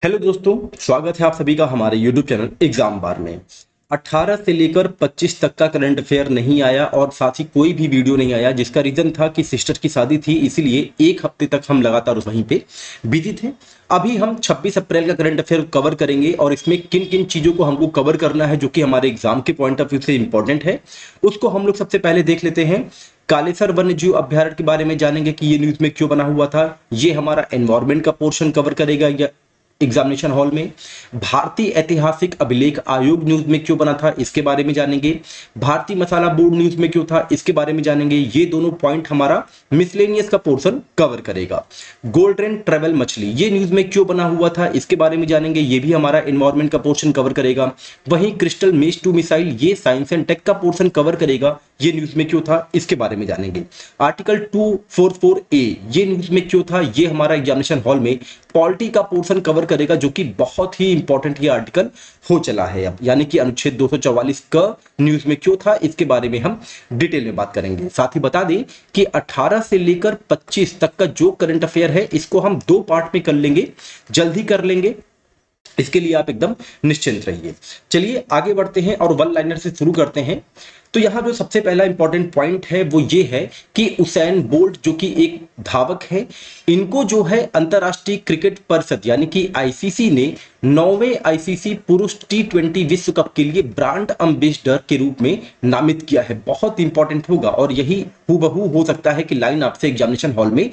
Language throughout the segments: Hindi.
हेलो दोस्तों, स्वागत है आप सभी का हमारे YouTube चैनल एग्जाम बार में। 18 से लेकर 25 तक का करंट अफेयर नहीं आया और साथ ही कोई भी वीडियो नहीं आया, जिसका रीजन था कि सिस्टर की शादी थी, इसीलिए एक हफ्ते तक हम लगातार वहीं पे बिजी थे। अभी हम 26 अप्रैल का करंट अफेयर कवर करेंगे और इसमें किन किन चीजों को हमको कवर करना है जो कि हमारे एग्जाम के पॉइंट ऑफ व्यू से इंपॉर्टेंट है, उसको हम लोग सबसे पहले देख लेते हैं। कालेसर वन्य जीव अभ्यारण्य के बारे में जानेंगे कि ये न्यूज में क्यों बना हुआ था। ये हमारा एनवायरमेंट का पोर्शन कवर करेगा या एग्जामिनेशन हॉल में। भारतीय ऐतिहासिक अभिलेख आयोग न्यूज में क्यों बना था, इसके बारे में जानेंगे। भारतीय मसाला बोर्ड न्यूज में क्यों था, इसके बारे में जानेंगे। ये दोनों पॉइंट हमारा मिसलेनियस का पोर्शन कवर करेगा। गोल्डन ट्रेवल मछली ये न्यूज में क्यों बना हुआ था, इसके बारे में जानेंगे। ये भी हमारा एनवायरमेंट का पोर्शन कवर करेगा। वहीं क्रिस्टल मेष 2 मिसाइल ये साइंस एंड टेक का पोर्शन कवर करेगा। ये न्यूज में क्यों था, इसके बारे में जानेंगे। आर्टिकल 244A ये न्यूज में क्यों था, ये हमारा एग्जामिनेशन हॉल में पॉलिटी का पोर्शन कवर करेगा, जो कि बहुत ही इंपॉर्टेंट ये आर्टिकल हो चला है अब, यानी कि अनुच्छेद 244 का न्यूज में क्यों था, इसके बारे में हम डिटेल में बात करेंगे। साथ ही बता दें कि 18 से लेकर 25 तक का जो करंट अफेयर है, इसको हम दो पार्ट में कर लेंगे, जल्दी कर लेंगे। इसके लिए आप एकदम निश्चिंत रहिए। चलिए आगे बढ़ते हैं और वन लाइनर से शुरू करते हैं। तो यहां जो सबसे पहला इंपॉर्टेंट पॉइंट है वो ये है कि उसेन बोल्ट जो कि एक धावक है, इनको जो है अंतरराष्ट्रीय क्रिकेट परिषद यानी कि आईसीसी ने 9वें आईसीसी पुरुष T20 विश्व कप के लिए ब्रांड एम्बेसडर के रूप में नामित किया है। बहुत इंपॉर्टेंट होगा और यही हूबहू हो सकता है कि लाइन आपसे एग्जामिनेशन हॉल में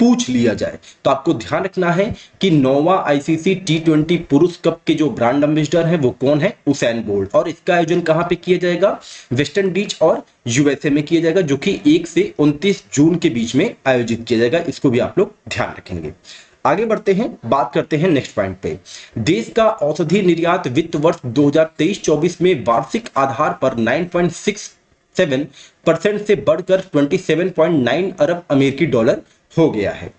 पूछ लिया जाए। तो आपको ध्यान रखना है कि 9वां आईसीसी T20 पुरुष कप के जो ब्रांड एम्बेसडर है वो कौन है, उसेन बोल्ट। और इसका आयोजन कहां पे किया जाएगा, वेस्ट इंडीज और यूएसए में किया जाएगा, जो कि 1 से 29 जून के बीच में आयोजित किया जाएगा। इसको भी आप लोग ध्यान रखेंगे। आगे बढ़ते हैं, बात करते हैं नेक्स्ट पॉइंट पे। देश का औषधि निर्यात वित्त वर्ष 2023-24 में वार्षिक आधार पर 9.67% से बढ़कर 27.9 अरब अमेरिकी डॉलर हो गया है।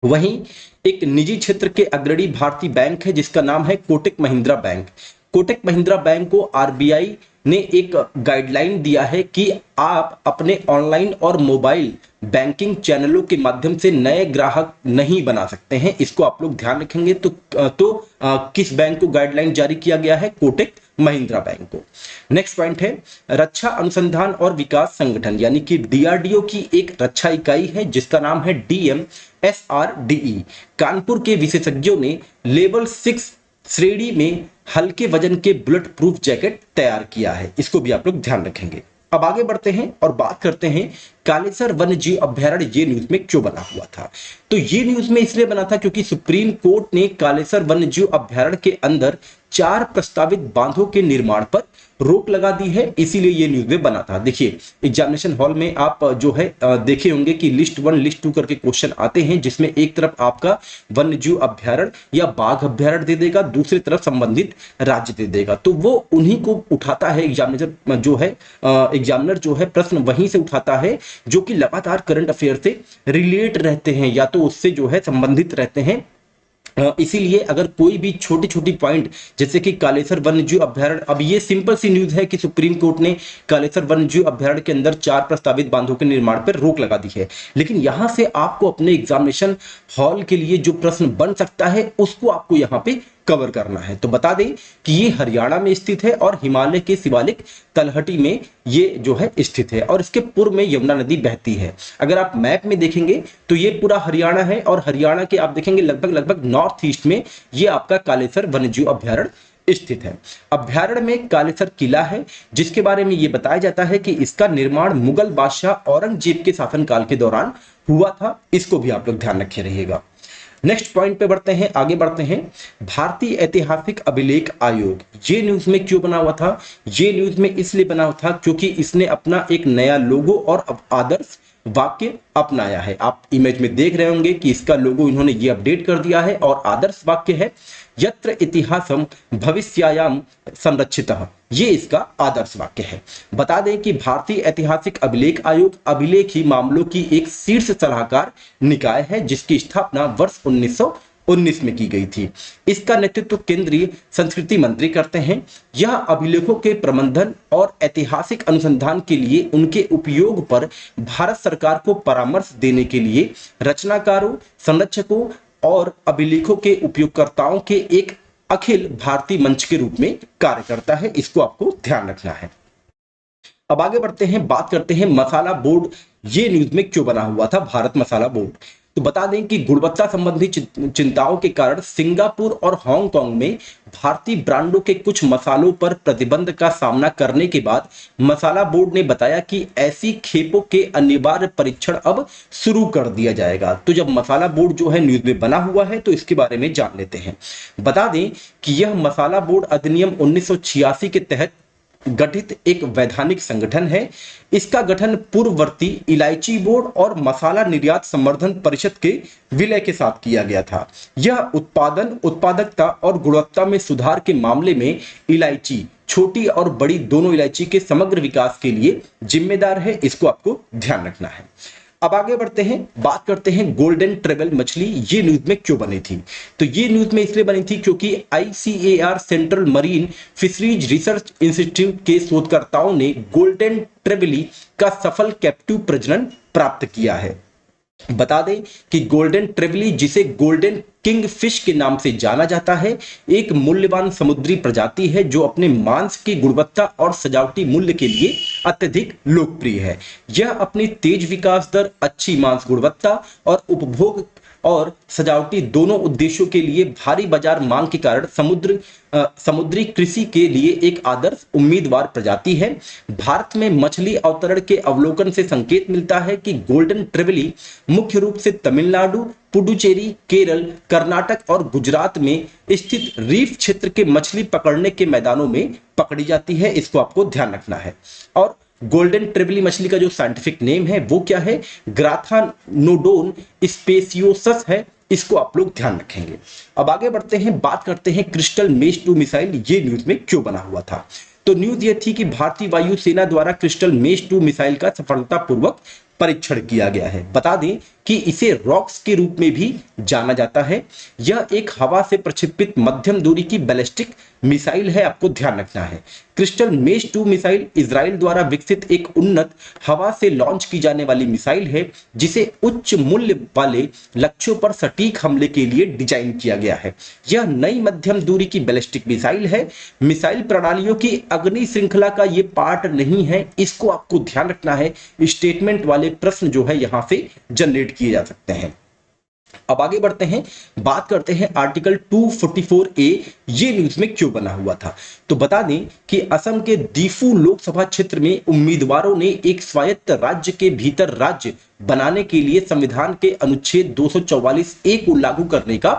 वहीं एक निजी क्षेत्र के अग्रणी भारतीय बैंक है जिसका नाम है कोटक महिंद्रा बैंक। कोटक महिंद्रा बैंक को आरबीआई ने एक गाइडलाइन दिया है कि आप अपने ऑनलाइन और मोबाइल बैंकिंग चैनलों के माध्यम से नए ग्राहक नहीं बना सकते हैं। इसको आप लोग ध्यान रखेंगे। किस बैंक को गाइडलाइन जारी किया गया है, कोटक महिंद्रा बैंक को। नेक्स्ट पॉइंट है रक्षा अनुसंधान और विकास संगठन यानी कि डीआरडीओ की एक रक्षा इकाई है जिसका नाम है DMSRDE। कानपुर के विशेषज्ञों ने लेवल 6 श्रेणी में हल्के वजन के बुलेट प्रूफ जैकेट तैयार किया है। इसको भी आप लोग ध्यान रखेंगे। अब आगे बढ़ते हैं और बात करते हैं कालेसर वन्य जीव अभ्यारण्य ये न्यूज में क्यों बना हुआ था। तो ये न्यूज में इसलिए बना था क्योंकि सुप्रीम कोर्ट ने कालेसर वन्य जीव अभ्यारण्य के अंदर 4 प्रस्तावित बांधों के निर्माण पर रोक लगा दी है, इसीलिए ये न्यूज में बना था। देखिए एग्जामिनेशन हॉल में आप जो है देखे होंगे कि लिस्ट 1 लिस्ट 2 करके क्वेश्चन आते हैं, जिसमें एक तरफ आपका वन्य जीव अभ्यारण्य या बाघ अभ्यारण्य दे देगा, दूसरी तरफ संबंधित राज्य दे देगा। तो वो उन्हीं को उठाता है एग्जामिनर जो है, एग्जामिनर जो है प्रश्न वहीं से उठाता है जो कि लगातार करंट अफेयर से रिलेट रहते हैं या तो उससे जो है संबंधित रहते हैं। इसीलिए अगर कोई भी छोटी छोटी पॉइंट जैसे कि कालेसर वन्यजीव अभ्यारण्य, अब ये सिंपल सी न्यूज है कि सुप्रीम कोर्ट ने कालेसर वन्यजीव अभ्यारण्य के अंदर 4 प्रस्तावित बांधों के निर्माण पर रोक लगा दी है, लेकिन यहां से आपको अपने एग्जामिनेशन हॉल के लिए जो प्रश्न बन सकता है उसको आपको यहां पे कवर करना है। तो बता दें कि ये हरियाणा में स्थित है और हिमालय के शिवालिक तलहटी में ये जो है स्थित है और इसके पूर्व में यमुना नदी बहती है। अगर आप मैप में देखेंगे तो ये पूरा हरियाणा है और हरियाणा के आप देखेंगे लगभग लगभग नॉर्थ ईस्ट में ये आपका कालेसर वन्यजीव अभ्यारण्य स्थित है। अभ्यारण्य में कालेसर किला है जिसके बारे में यह बताया जाता है कि इसका निर्माण मुगल बादशाह औरंगजेब के शासनकाल के दौरान हुआ था। इसको भी आप लोग ध्यान रखे रहिएगा। नेक्स्ट पॉइंट पे बढ़ते हैं, आगे बढ़ते हैं। भारतीय ऐतिहासिक अभिलेख आयोग ये न्यूज में क्यों बना हुआ था, ये न्यूज में इसलिए बना हुआ था क्योंकि इसने अपना एक नया लोगो और आदर्श वाक्य अपनाया है। आप इमेज में देख रहे होंगे कि इसका लोगो इन्होंने ये अपडेट कर दिया है और आदर्श वाक्य है यत्र इतिहासम भविष्यायाम संरक्षितः, ये इसका आदर्श वाक्य है। बता दें कि भारतीय ऐतिहासिक अभिलेख आयोग अभिलेखी मामलों की एक शीर्ष सलाहकार निकाय है जिसकी स्थापना वर्ष 1919 में की गई थी। इसका नेतृत्व केंद्रीय संस्कृति मंत्री करते हैं। यह अभिलेखों के प्रबंधन और ऐतिहासिक अनुसंधान के लिए उनके उपयोग पर भारत सरकार को परामर्श देने के लिए रचनाकारों, संरक्षकों, और अभिलेखों के उपयोगकर्ताओं के एक अखिल भारतीय मंच के रूप में कार्य करता है। इसको आपको ध्यान रखना है। अब आगे बढ़ते हैं, बात करते हैं मसाला बोर्ड ये न्यूज में क्यों बना हुआ था, भारत मसाला बोर्ड। तो बता दें कि गुणवत्ता संबंधी चिंताओं के कारण सिंगापुर और हांगकांग में भारतीय ब्रांडों के कुछ मसालों पर प्रतिबंध का सामना करने के बाद मसाला बोर्ड ने बताया कि ऐसी खेपों के अनिवार्य परीक्षण अब शुरू कर दिया जाएगा। तो जब मसाला बोर्ड जो है न्यूज में बना हुआ है तो इसके बारे में जान लेते हैं। बता दें कि यह मसाला बोर्ड अधिनियम 1986 के तहत गठित एक वैधानिक संगठन है। इसका गठन पूर्ववर्ती इलायची बोर्ड और मसाला निर्यात संवर्धन परिषद के विलय के साथ किया गया था। यह उत्पादन, उत्पादकता और गुणवत्ता में सुधार के मामले में इलायची, छोटी और बड़ी दोनों इलायची के समग्र विकास के लिए जिम्मेदार है। इसको आपको ध्यान रखना है। अब आगे बढ़ते हैं, बात करते हैं गोल्डन ट्रेवल मछली ये न्यूज में क्यों बनी थी। तो ये न्यूज में इसलिए बनी थी क्योंकि ICAR central marine fisheries research institute के शोधकर्ताओं ने गोल्डन ट्रेवली का सफल कैप्टिव प्रजनन प्राप्त किया है। बता दें कि गोल्डन ट्रेवली, जिसे गोल्डन किंग फिश के नाम से जाना जाता है, एक मूल्यवान समुद्री प्रजाति है जो अपने मांस की गुणवत्ता और सजावटी मूल्य के लिए अत्यधिक लोकप्रिय है। यह अपनी तेज विकास दर, अच्छी मांस गुणवत्ता और उपभोग और सजावटी दोनों उद्देश्यों के लिए भारी बाजार मांग के कारण समुद्री कृषि के लिए एक आदर्श उम्मीदवार प्रजाति है। भारत में मछली अवतरण के अवलोकन से संकेत मिलता है कि गोल्डन ट्रेवली मुख्य रूप से तमिलनाडु, पुडुचेरी, केरल, कर्नाटक और गुजरात में स्थित रीफ क्षेत्र के मछली पकड़ने के मैदानों में पकड़ी जाती है। इसको आपको ध्यान रखना है। और गोल्डन ट्रेवली मछली का जो साइंटिफिक नेम है वो क्या है, ग्राथानोडोन स्पेसियोसस है। इसको आप लोग ध्यान रखेंगे। अब आगे बढ़ते हैं, बात करते हैं क्रिस्टल मेष 2 मिसाइल ये न्यूज में क्यों बना हुआ था। तो न्यूज ये थी कि भारतीय वायुसेना द्वारा क्रिस्टल मेष 2 मिसाइल का सफलतापूर्वक परीक्षण किया गया है। बता दें कि इसे रॉक्स के रूप में भी जाना जाता है। यह एक हवा से प्रक्षेपित मध्यम दूरी की बैलिस्टिक मिसाइल है। आपको ध्यान रखना है। क्रिस्टल मेष 2 मिसाइल इजराइल द्वारा विकसित एक उन्नत हवा से लॉन्च की जाने वाली मिसाइल है, जिसे उच्च मूल्य वाले लक्ष्यों पर सटीक हमले के लिए डिजाइन किया गया है। यह नई मध्यम दूरी की बैलिस्टिक मिसाइल है। मिसाइल प्रणालियों की अग्नि श्रृंखला का यह पार्ट नहीं है। इसको आपको ध्यान रखना है। स्टेटमेंट वाले प्रश्न जो है यहां से जनरेट किए जा सकते हैं। अब आगे बढ़ते हैं, बात करते हैं आर्टिकल 244A ये न्यूज में क्यों बना हुआ था। तो बता दें कि असम के दीफू लोकसभा क्षेत्र में उम्मीदवारों ने एक स्वायत्त राज्य के भीतर राज्य बनाने के लिए संविधान के अनुच्छेद 244A को लागू करने का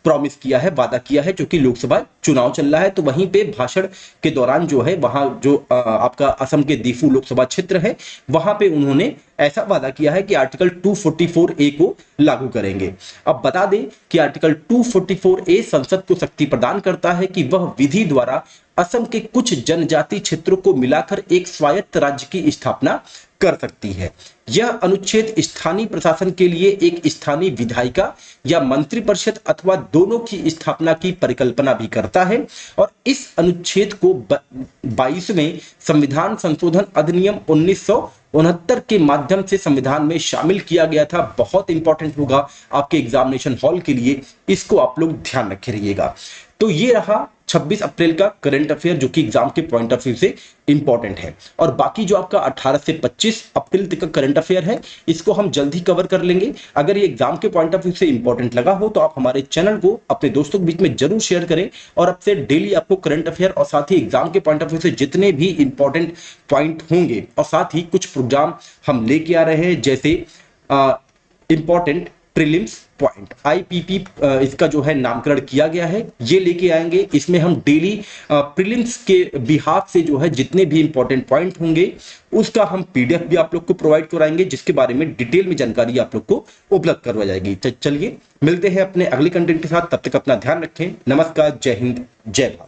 प्रॉमिस किया है, वादा किया है, क्योंकि लोकसभा चुनाव चल रहा है। तो वहीं पे भाषण के दौरान जो है वहां जो आपका असम के दीफू लोकसभा क्षेत्र है वहां पे उन्होंने ऐसा वादा किया है कि आर्टिकल 244A को लागू करेंगे। अब बता दें कि आर्टिकल 244A संसद को शक्ति प्रदान करता है कि वह विधि द्वारा असम के कुछ जनजाति क्षेत्रों को मिलाकर एक स्वायत्त राज्य की स्थापना कर सकती है। यह अनुच्छेद स्थानीय प्रशासन के लिए एक स्थानीय विधायिका या मंत्रिपरिषद अथवा दोनों की स्थापना की परिकल्पना भी करता है। और इस अनुच्छेद को 22वें संविधान संशोधन अधिनियम 1969 के माध्यम से संविधान में शामिल किया गया था। बहुत इंपॉर्टेंट होगा आपके एग्जामिनेशन हॉल के लिए, इसको आप लोग ध्यान रखे रहिएगा। तो ये रहा 26 अप्रैल का करंट अफेयर जो कि एग्जाम के पॉइंट ऑफ व्यू से इंपॉर्टेंट है। और बाकी जो आपका 18 से 25 अप्रैल तक का करंट अफेयर है इसको हम जल्दी कवर कर लेंगे। अगर ये एग्जाम के पॉइंट ऑफ व्यू से इंपॉर्टेंट लगा हो तो आप हमारे चैनल को अपने दोस्तों के बीच में जरूर शेयर करें। और अब से डेली आपको करंट अफेयर और साथ ही एग्जाम के पॉइंट ऑफ व्यू से जितने भी इंपॉर्टेंट पॉइंट होंगे और साथ ही कुछ प्रोग्राम हम लेके आ रहे हैं, जैसे इंपॉर्टेंट प्रीलिम्स पॉइंट IPP इसका जो है नामकरण किया गया है, ये लेके आएंगे। इसमें हम डेली प्रीलिम्स के बिहाफ से जो है जितने भी इंपॉर्टेंट पॉइंट होंगे उसका हम PDF भी आप लोग को प्रोवाइड कराएंगे, जिसके बारे में डिटेल में जानकारी आप लोग को उपलब्ध करवा जाएगी। चलिए मिलते हैं अपने अगले कंटेंट के साथ, तब तक अपना ध्यान रखें। नमस्कार, जय हिंद, जय भारत।